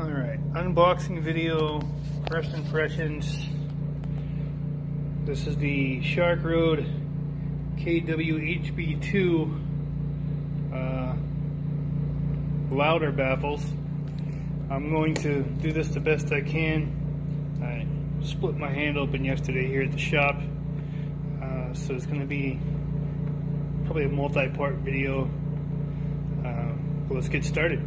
Alright, unboxing video, first impressions. This is the Sharkroad KWHB2 louder baffles. I'm going to do this the best I can. I split my hand open yesterday here at the shop, so it's going to be probably a multi-part video. But let's get started.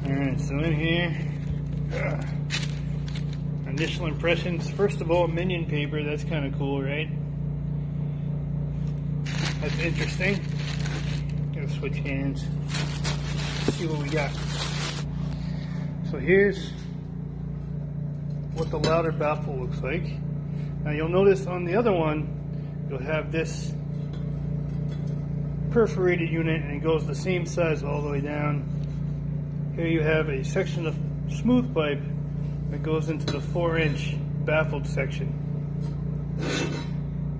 Alright, so in here, initial impressions. First of all, minion paper. That's kind of cool, right? That's interesting. Gotta switch hands. Let's see what we got. So here's what the louder baffle looks like. Now you'll notice on the other one, you'll have this perforated unit, and it goes the same size all the way down. Here you have a section of smooth pipe that goes into the 4-inch baffled section.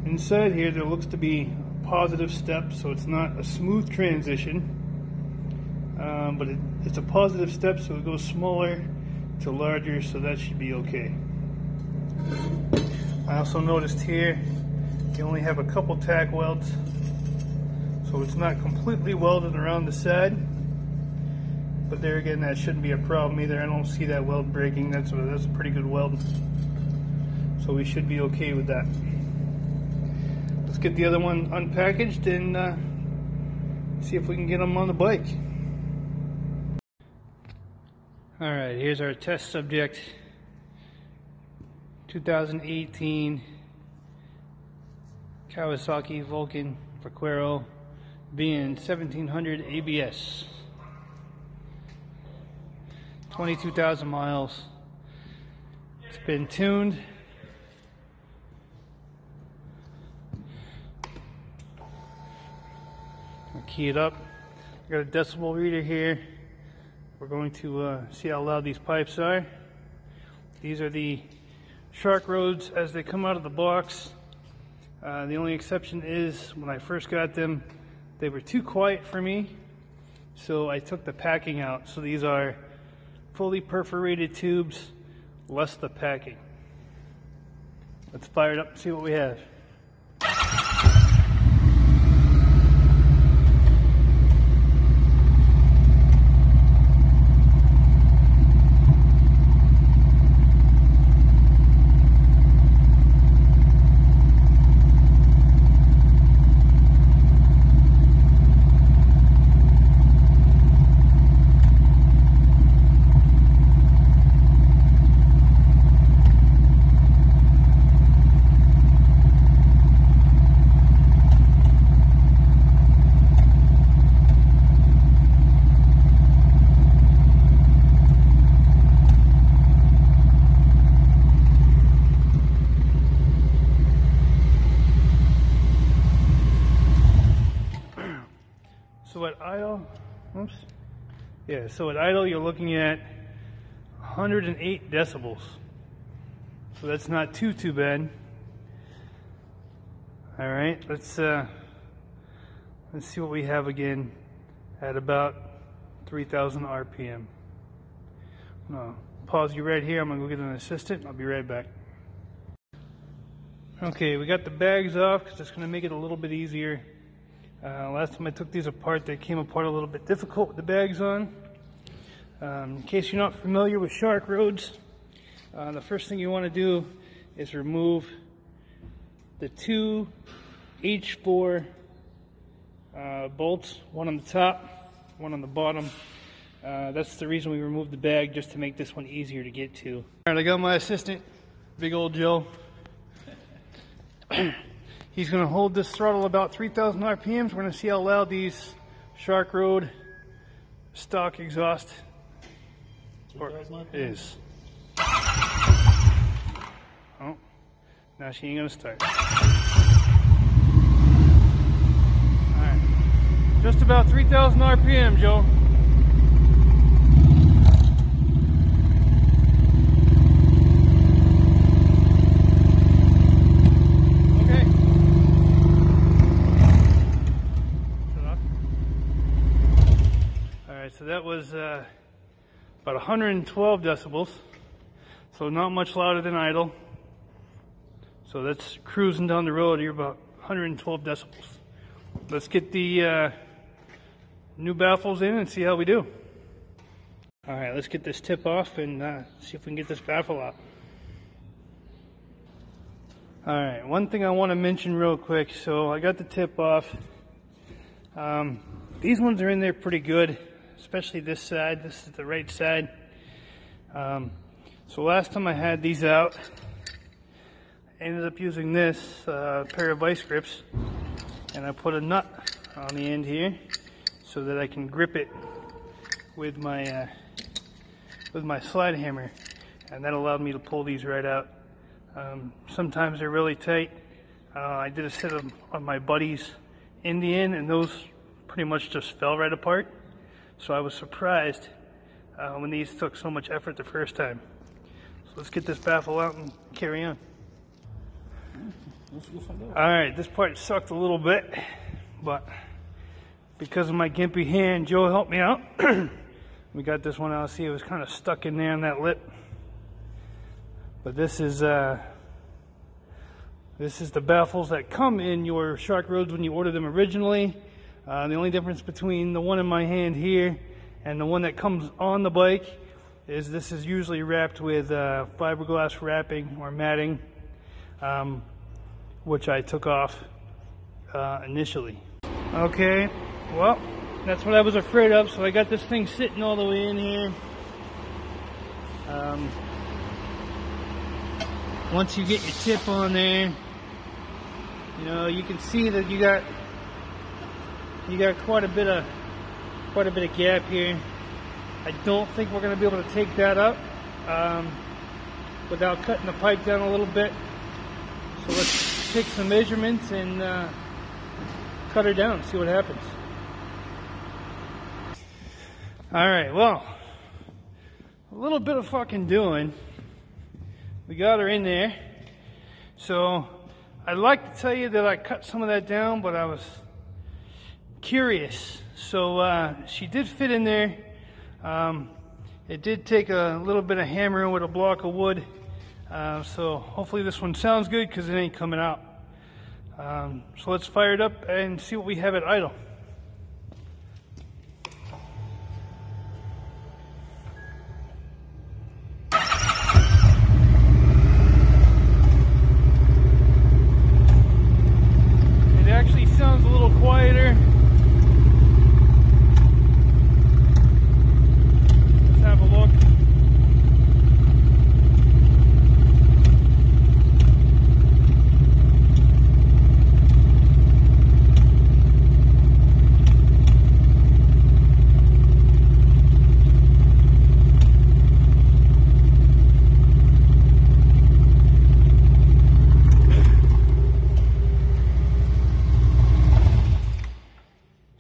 Inside here there looks to be a positive step, so it's not a smooth transition, but it's a positive step, so it goes smaller to larger, so that should be okay. I also noticed here you only have a couple tack welds, so it's not completely welded around the side. But there again, that shouldn't be a problem either. I don't see that weld breaking. That's a pretty good weld. So we should be okay with that. Let's get the other one unpackaged and see if we can get them on the bike. Alright, here's our test subject. 2018 Kawasaki Vulcan Vaquero being 1700 ABS. 22,000 miles. It's been tuned. I'll key it up. I got a decibel reader here. We're going to see how loud these pipes are. These are the Sharkroads as they come out of the box. The only exception is when I first got them, they were too quiet for me, so I took the packing out. So these are fully perforated tubes, less the packing. Let's fire it up and see what we have. So at idle, so at idle you're looking at 108 decibels. So that's not too bad. All right, let's see what we have again at about 3,000 RPM. No, pause you right here. I'm gonna go get an assistant. I'll be right back. Okay, we got the bags off because it's gonna make it a little bit easier. Last time I took these apart, they came apart a little bit difficult with the bags on. In case you're not familiar with Sharkroads, the first thing you want to do is remove the two H4 bolts, one on the top, one on the bottom. That's the reason we removed the bag, just to make this one easier to get to. All right, I got my assistant, big old Joe. He's going to hold this throttle about 3,000 RPMs. We're going to see how loud these Sharkroad stock exhaust is. Oh, now she ain't going to start. Alright, just about 3,000 RPM, Joe. So that was about 112 decibels, so not much louder than idle. So that's cruising down the road here about 112 decibels. Let's get the new baffles in and see how we do. All right, let's get this tip off and see if we can get this baffle out. All right, one thing I want to mention real quick. So I got the tip off. These ones are in there pretty good, especially this side. This is the right side. So last time I had these out, I ended up using this pair of vice grips, and I put a nut on the end here so that I can grip it with my slide hammer, and that allowed me to pull these right out. Sometimes they're really tight. I did a set of my buddies in the end, and those pretty much just fell right apart. So I was surprised when these took so much effort the first time. So let's get this baffle out and carry on. Alright, this part sucked a little bit, but because of my gimpy hand, Joe helped me out. We got this one out. See, it was kind of stuck in there on that lip. But this is the baffles that come in your Sharkroads when you order them originally. The only difference between the one in my hand here and the one that comes on the bike is this is usually wrapped with fiberglass wrapping or matting, which I took off initially. Okay, well, that's what I was afraid of, so I got this thing sitting all the way in here. Once you get your tip on there, you know, you can see that you got quite a bit of gap here. I don't think we're going to be able to take that up without cutting the pipe down a little bit. So let's take some measurements and cut her down, see what happens. Alright, well, a little bit of fucking doing. We got her in there. So I'd like to tell you that I cut some of that down, but I was curious. So she did fit in there. It did take a little bit of hammering with a block of wood. So hopefully this one sounds good because it ain't coming out. So let's fire it up and see what we have at idle. It actually sounds a little quieter. Let's have a look.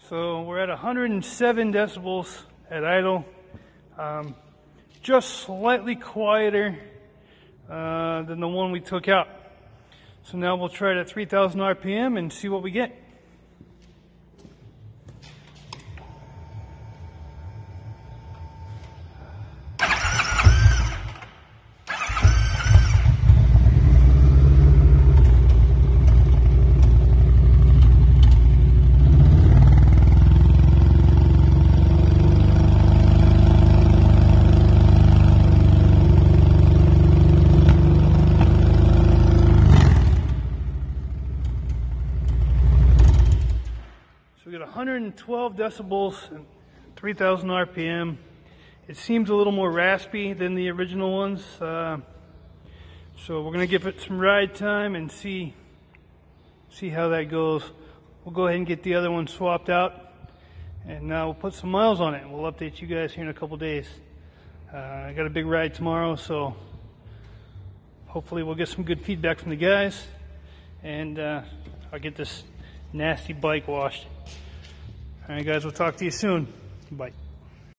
So we're at 107 decibels at idle, just slightly quieter than the one we took out. So now we'll try it at 3,000 RPM and see what we get. So we got 112 decibels and 3,000 RPM. It seems a little more raspy than the original ones. So we're going to give it some ride time and see how that goes. We'll go ahead and get the other one swapped out, and we'll put some miles on it, and we'll update you guys here in a couple days. I got a big ride tomorrow, so hopefully we'll get some good feedback from the guys, and I'll get this nasty bike washed. All right, guys, we'll talk to you soon. Bye.